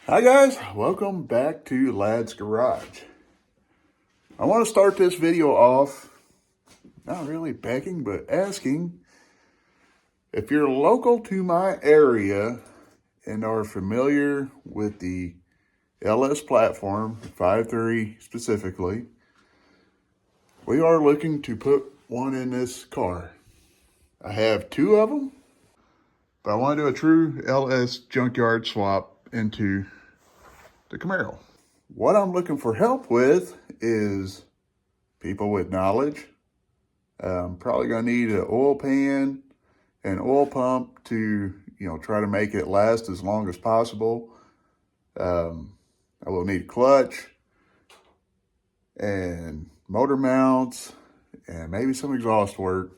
Hi guys, welcome back to Lad's Garage. I want to start this video off, not really begging, but asking if you're local to my area and are familiar with the LS platform, 5.3 specifically. We are looking to put one in this car. I have two of them, but I want to do a true LS junkyard swap into the Camaro. What I'm looking for help with is people with knowledge. I'm probably going to need an oil pan and oil pump to, try to make it last as long as possible. I will need a clutch and motor mounts and maybe some exhaust work.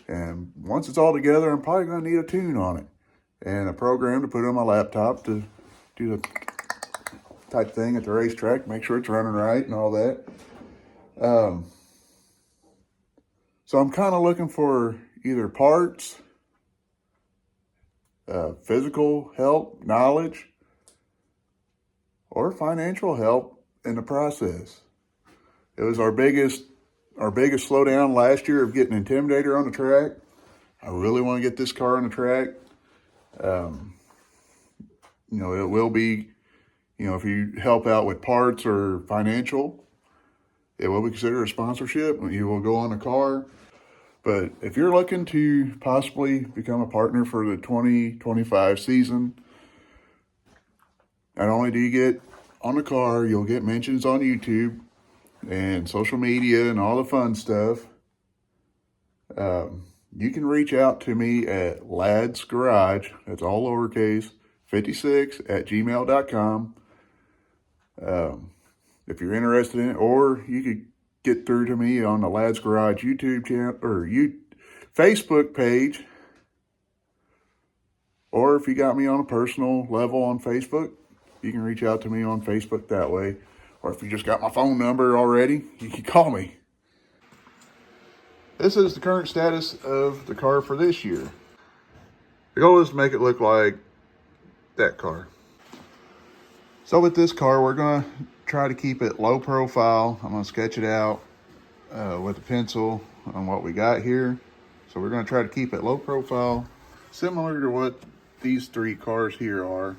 And once it's all together, I'm probably going to need a tune on it and a program to put on my laptop to do the type thing at the racetrack, make sure it's running right and all that. So I'm kind of looking for either parts, physical help, knowledge, or financial help in the process. It was our biggest slowdown last year of getting Intimidator on the track. I really want to get this car on the track. It will be, if you help out with parts or financial, it will be considered a sponsorship. You will go on the car. But if you're looking to possibly become a partner for the 2025 season, not only do you get on the car, you'll get mentions on YouTube and social media and all the fun stuff. You can reach out to me at Lad's Garage, that's all lowercase, 56@gmail.com. If you're interested in it, or you could get through to me on the Lad's Garage YouTube channel or Facebook page. Or if you got me on a personal level on Facebook, you can reach out to me on Facebook that way. Or if you just got my phone number already, you can call me. This is the current status of the car for this year. The goal is to make it look like that car. So with this car, we're going to try to keep it low profile. I'm going to sketch it out with a pencil on what we got here. So we're going to try to keep it low profile, similar to what these three cars here are.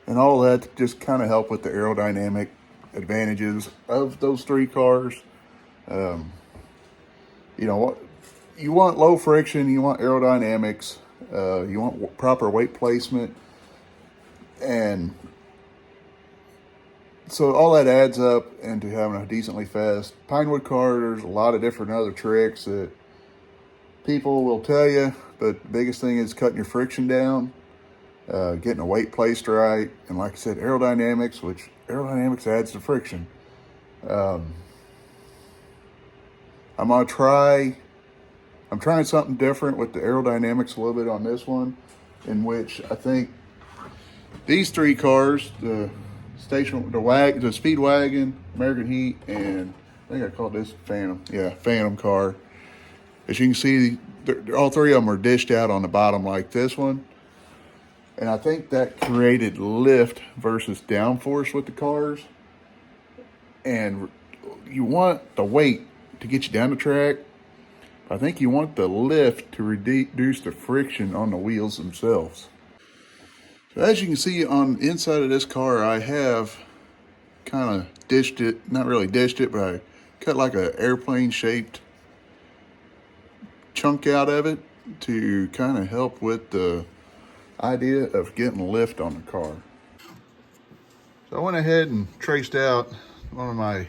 And all that to just kind of help with the aerodynamic advantages of those three cars. What you want: low friction, you want aerodynamics, you want proper weight placement, and so all that adds up into having a decently fast pinewood car. There's a lot of different other tricks that people will tell you, but the biggest thing is cutting your friction down, getting the weight placed right, and like I said, aerodynamics, which aerodynamics adds to friction. I'm trying something different with the aerodynamics a little bit on this one, in which I think these three cars, the Speedwagon, American Heat, and I think I called this Phantom. Yeah, Phantom car. As you can see, all three of them are dished out on the bottom like this one. And I think that created lift versus downforce with the cars. And you want the weight to get you down the track. I think you want the lift to reduce the friction on the wheels themselves. So as you can see on the inside of this car, I have kind of dished it, not really dished it, but I cut like an airplane shaped chunk out of it to kind of help with the idea of getting lift on the car. So I went ahead and traced out one of my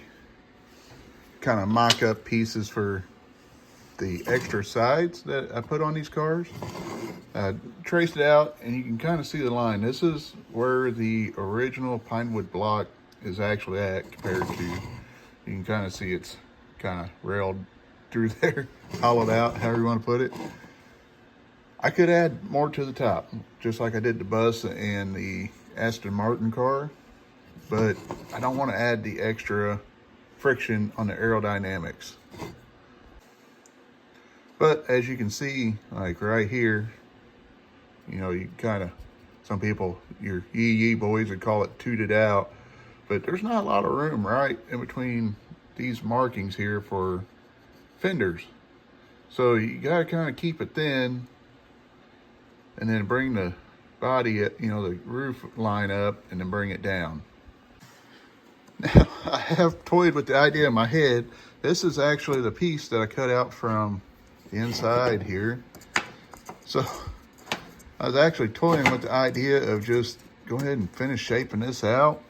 kind of mock-up pieces for the extra sides that I put on these cars. I traced it out and you can kind of see the line. This is where the original pinewood block is actually at compared to, you can kind of see it's kind of railed through there, hollowed out, however you want to put it. I could add more to the top, just like I did the bus and the Aston Martin car, but I don't want to add the extra friction on the aerodynamics. But as you can see, like right here, you kind of Some people, your yee boys would call it tooted out, but there's not a lot of room right in between these markings here for fenders. So you gotta kind of keep it thin and then bring the body, the roof line up and then bring it down. Now, I have toyed with the idea in my head. This is actually the piece that I cut out from the inside here. So I was actually toying with the idea of just go ahead and finish shaping this out.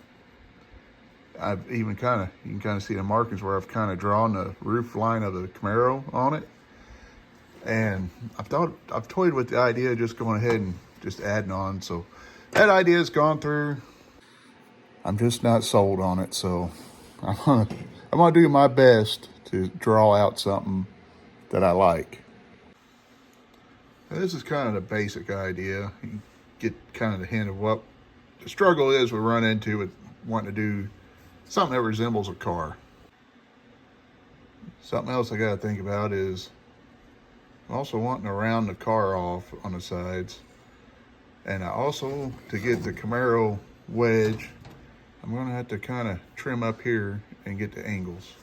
I've even you can kind of see the markings where I've kind of drawn the roof line of the Camaro on it. And I've toyed with the idea of just going ahead and just adding on. So that idea has gone through. I'm just not sold on it. So I'm gonna do my best to draw out something that I like. Now, this is kind of the basic idea. You get kind of the hint of what the struggle is we run into with wanting to do something that resembles a car. Something else I gotta think about is also wanting to round the car off on the sides. And I also, to get the Camaro wedge, I'm gonna have to kind of trim up here and get the angles.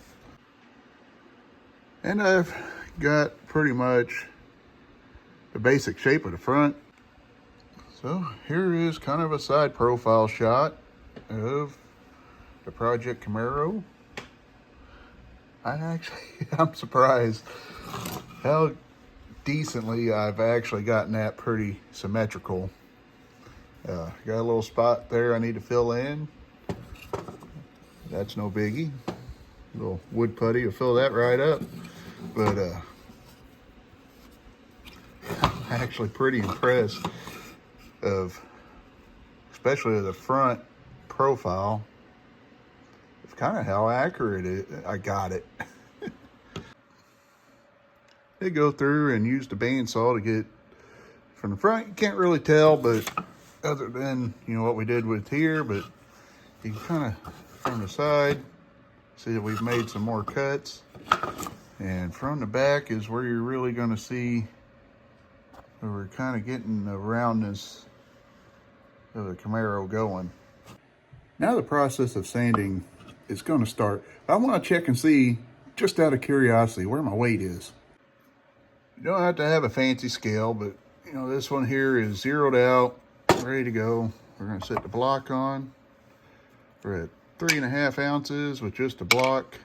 And I've got pretty much the basic shape of the front. So here is kind of a side profile shot of the Project Camaro. I'm surprised how decently I've actually gotten that pretty symmetrical. Got a little spot there I need to fill in. That's no biggie. A little wood putty will fill that right up. But I'm actually pretty impressed of, especially the front profile, of kind of how accurate I got it. They go through and use the bandsaw to get from the front. You can't really tell, but other than what we did with here, but you can kind of from the side see that we've made some more cuts, and from the back is where you're really going to see where we're kind of getting the roundness of the Camaro going. Now the process of sanding is going to start. I want to check and see, just out of curiosity, where my weight is. You don't have to have a fancy scale, but this one here is zeroed out, ready to go. We're going to set the block on. We're at 3.5 ounces with just a block.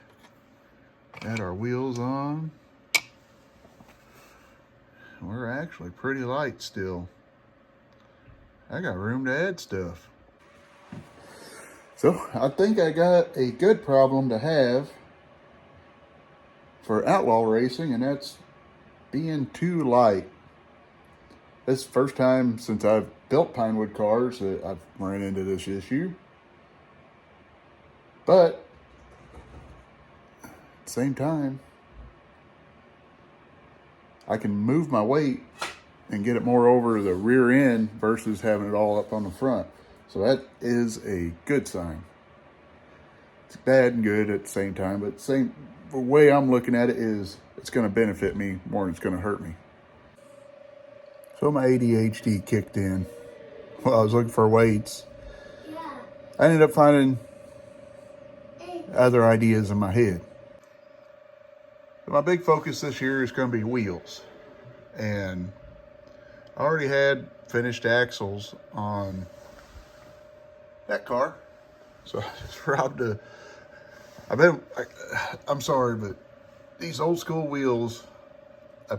Add our wheels on. We're actually pretty light still. I got room to add stuff. So I think I got a good problem to have for outlaw racing, and that's being too light. This is the first time since I've built pinewood cars that I've run into this issue. But at the same time, I can move my weight and get it more over the rear end versus having it all up on the front. So that is a good sign. It's bad and good at the same time, but the way I'm looking at it is it's going to benefit me more than it's going to hurt me. So my ADHD kicked in while I was looking for weights. I ended up finding other ideas in my head. So my big focus this year is going to be wheels. And I already had finished axles on that car. So I just robbed I'm sorry, but these old school wheels, I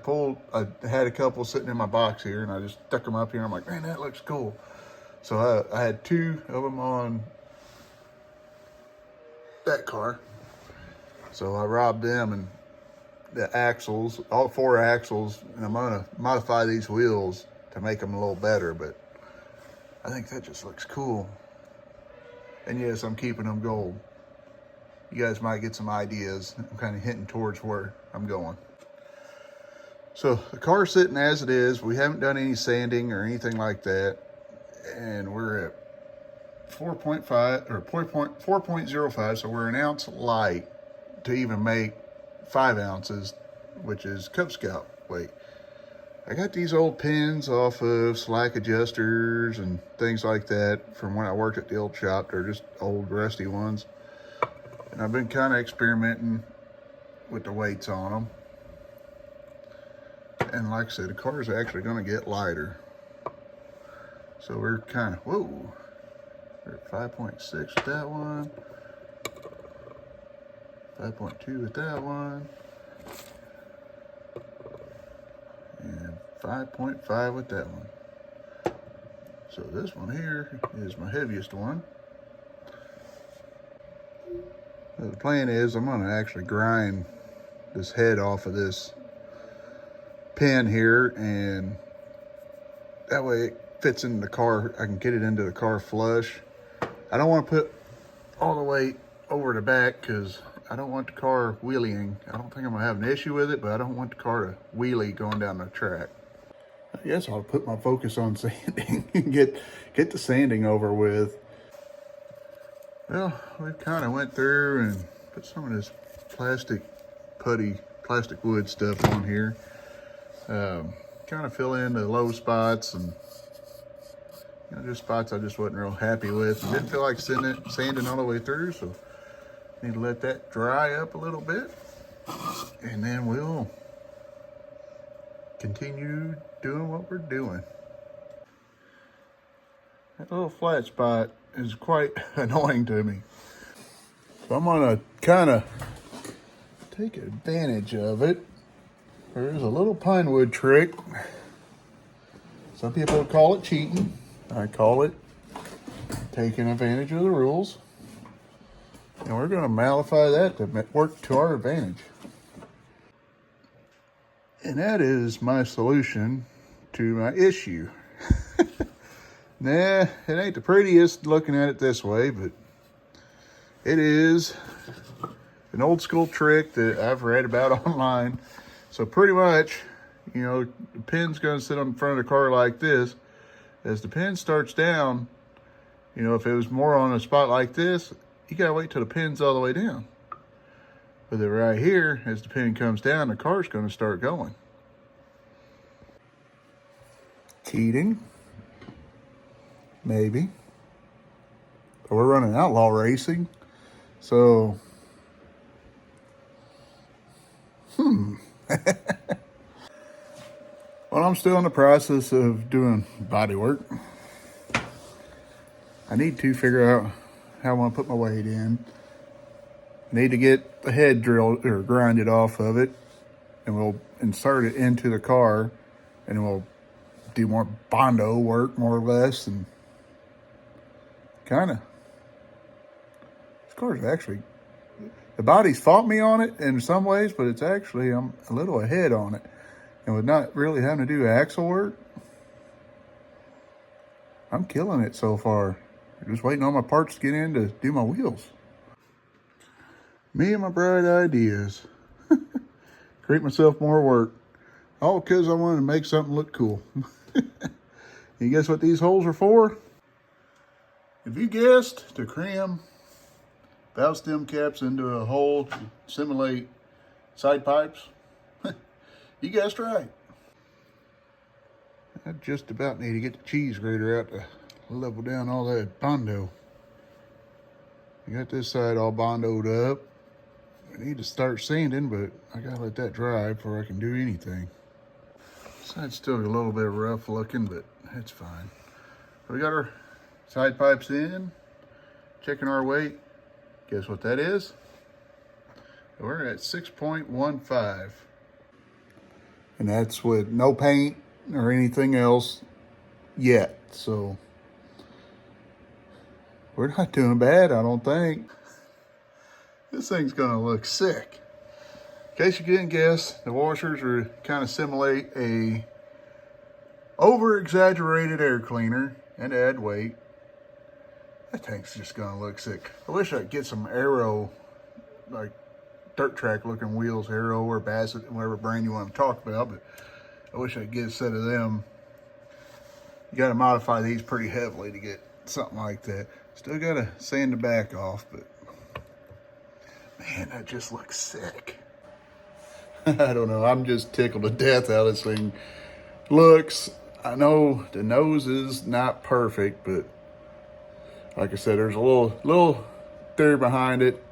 had a couple sitting in my box here, and I just stuck them up here. I'm like, man, that looks cool. So I had 2 of them on that car. So I robbed them, and the axles, all 4 axles, and I'm gonna modify these wheels to make them a little better, but I think that just looks cool. And yes, I'm keeping them gold. You guys might get some ideas. I'm kind of hinting towards where I'm going. So the car's sitting as it is. We haven't done any sanding or anything like that. And we're at 4.5 or 4.05. So we're an ounce light to even make 5 ounces, which is Cub Scout weight. I got these old pins off of slack adjusters and things like that from when I worked at the old shop. They're just old rusty ones. And I've been kind of experimenting with the weights on them. And like I said, the car is actually going to get lighter. So we're kind of, whoa, we're at 5.6 with that one. 5.2 with that one. And 5.5 with that one. So this one here is my heaviest one. So the plan is I'm going to actually grind this head off of this pin here, and that way it fits in the car. I can get it into the car flush. I don't want to put all the weight over the back because I don't want the car wheeling. I don't think I'm gonna have an issue with it, but I don't want the car to wheelie going down the track. I guess I'll put my focus on sanding and get the sanding over with. Well, we kind of went through and put some of this plastic wood stuff on here. Kind of fill in the low spots and just spots I just wasn't real happy with. Didn't feel like sanding all the way through, so need to let that dry up a little bit, and then we'll continue doing what we're doing. That little flat spot is quite annoying to me, so I'm gonna kind of take advantage of it. There's a little pinewood trick. Some people would call it cheating. I call it taking advantage of the rules. And we're going to mollify that to work to our advantage. And that is my solution to my issue. Nah, it ain't the prettiest looking at it this way, but it is an old school trick that I've read about online. So pretty much, the pin's going to sit on the front of the car like this. As the pin starts down, if it was more on a spot like this, you gotta wait till the pin's all the way down. But then right here, as the pin comes down, the car's gonna start going. Cheating? Maybe. But we're running outlaw racing, so Well, I'm still in the process of doing body work. I need to figure out how I want to put my weight in. I need to get the head drilled or grinded off of it, and we'll insert it into the car, and we'll do more Bondo work, more or less, and kind of. This car's actually, the body's fought me on it in some ways, but it's actually, I'm a little ahead on it. And with not really having to do axle work, I'm killing it so far. I'm just waiting on my parts to get in to do my wheels. Me and my bright ideas. Create myself more work. All because I wanted to make something look cool. You guess what these holes are for? If you guessed, to cram valve stem caps into a hole to simulate side pipes, you guessed right. I just about need to get the cheese grater out to level down all that Bondo. I got this side all Bondoed up. I need to start sanding, but I gotta let that dry before I can do anything. Side's still a little bit rough looking, but it's fine. We got our side pipes in, checking our weight. Guess what that is? We're at 6.15. And that's with no paint or anything else yet. So we're not doing bad, I don't think. This thing's gonna look sick. In case you didn't guess, the washers are kind of simulate a over-exaggerated air cleaner and add weight. That thing's just gonna look sick. I wish I could get some Aero, like dirt track looking wheels, Aero or Bassett, whatever brand you want to talk about, but I wish I could get a set of them. You got to modify these pretty heavily to get something like that. Still got to sand the back off, but man, that just looks sick. I don't know, I'm just tickled to death out of this thing. looks. I know the nose is not perfect, but like I said, there's a little theory behind it.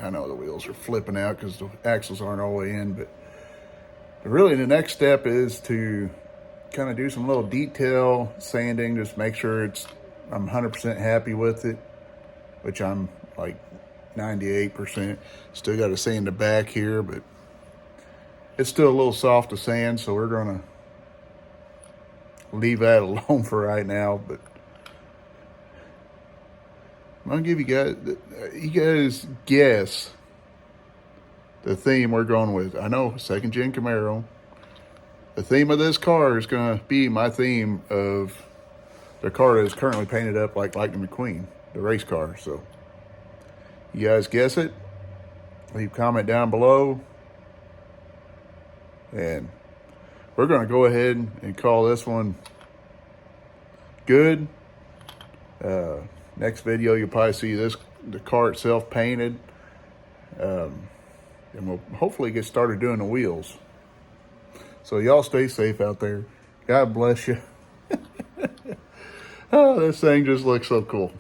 I know the wheels are flipping out because the axles aren't all the way in, but really the next step is to kind of do some little detail sanding, just make sure I'm 100% happy with it, which I'm like 98%. Still got to sand the back here, but it's still a little soft to sand, so we're gonna leave that alone for right now. But I'm gonna give you guys guess the theme we're going with. I know, second gen Camaro. The theme of this car is gonna be my theme of the car that is currently painted up like Lightning McQueen, the race car. So you guys guess it? Leave a comment down below. And we're gonna go ahead and call this one good. Next video, you'll probably see the car itself painted. And we'll hopefully get started doing the wheels. So y'all stay safe out there. God bless you. Oh, this thing just looks so cool.